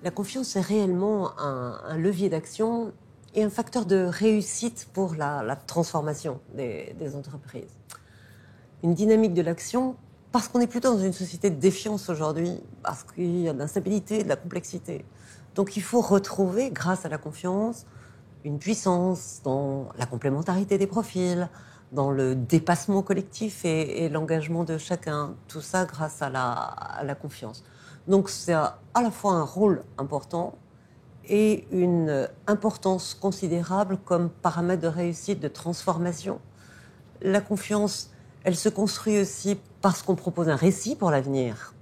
La confiance est réellement un levier d'action et un facteur de réussite pour la transformation des entreprises. Une dynamique de l'action, parce qu'on est plutôt dans une société de défiance aujourd'hui, parce qu'il y a de l'instabilité, de la complexité. Donc il faut retrouver, grâce à la confiance, une puissance dans la complémentarité des profils, dans le dépassement collectif et l'engagement de chacun. Tout ça grâce à la confiance. Donc c'est à la fois un rôle important et une importance considérable comme paramètre de réussite, de transformation. La confiance, elle se construit aussi parce qu'on propose un récit pour l'avenir.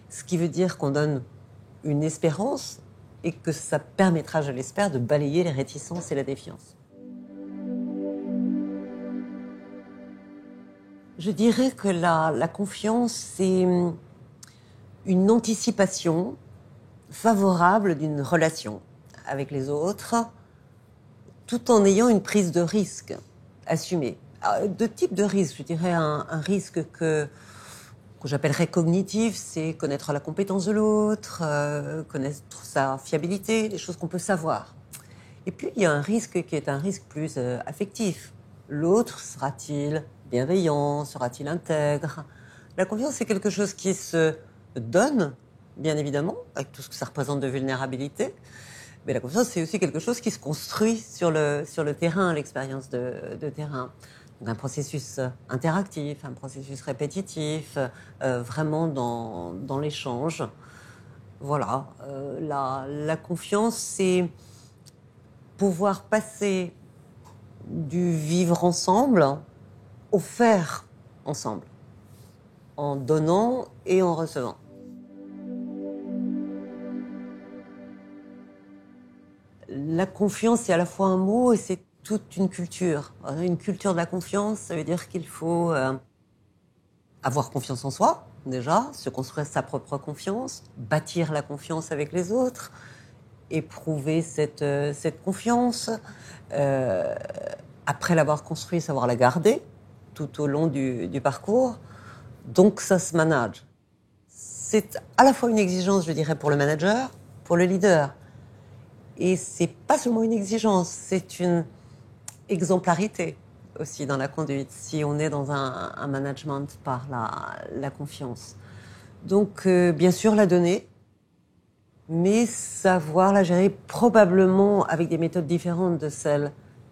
Ce qui veut dire qu'on donne une espérance et que ça permettra, je l'espère, de balayer les réticences et la défiance. Je dirais que la confiance, c'est une anticipation favorable d'une relation avec les autres, tout en ayant une prise de risque assumée. Deux types de risques, je dirais un risque que j'appellerais cognitif, c'est connaître la compétence de l'autre, connaître sa fiabilité, les choses qu'on peut savoir. Et puis il y a un risque qui est un risque plus affectif. L'autre, sera-t-il bienveillant, sera-t-il intègre? La confiance, c'est quelque chose qui se donne, bien évidemment, avec tout ce que ça représente de vulnérabilité. Mais la confiance, c'est aussi quelque chose qui se construit sur le terrain, l'expérience de terrain. Donc un processus interactif, un processus répétitif, vraiment dans l'échange. Voilà, la confiance, c'est pouvoir passer du vivre ensemble au faire ensemble, en donnant et en recevant. La confiance, c'est à la fois un mot et c'est toute une culture. Une culture de la confiance, ça veut dire qu'il faut avoir confiance en soi, déjà, se construire sa propre confiance, bâtir la confiance avec les autres, éprouver cette confiance. Après l'avoir construite, savoir la garder tout au long du parcours. Donc ça se manage. C'est à la fois une exigence, je dirais, pour le manager, pour le leader. Et c'est pas seulement une exigence, c'est une exemplarité aussi dans la conduite, si on est dans un management par la confiance. Donc, bien sûr, la donner, mais savoir la gérer probablement avec des méthodes différentes de celles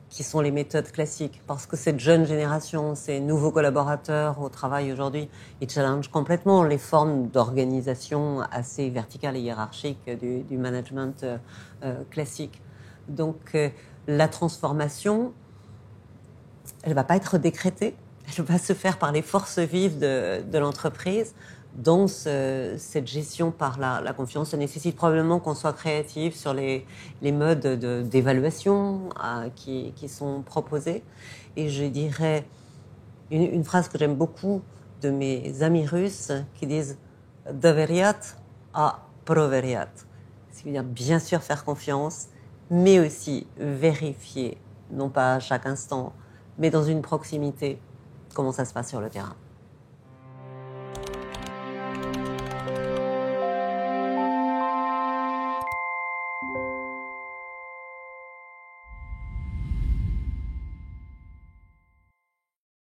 qui sont les méthodes classiques. Parce que cette jeune génération, ces nouveaux collaborateurs au travail aujourd'hui, ils challengent complètement les formes d'organisation assez verticales et hiérarchiques du management classique. Donc, la transformation, elle ne va pas être décrétée, elle va se faire par les forces vives de l'entreprise. Dans cette gestion par la confiance, ça nécessite probablement qu'on soit créatif sur les modes d'évaluation qui sont proposés. Et je dirais une phrase que j'aime beaucoup de mes amis russes qui disent « Doveriat à proveriat ». C'est-à-dire bien sûr faire confiance, mais aussi vérifier, non pas à chaque instant, mais dans une proximité, comment ça se passe sur le terrain.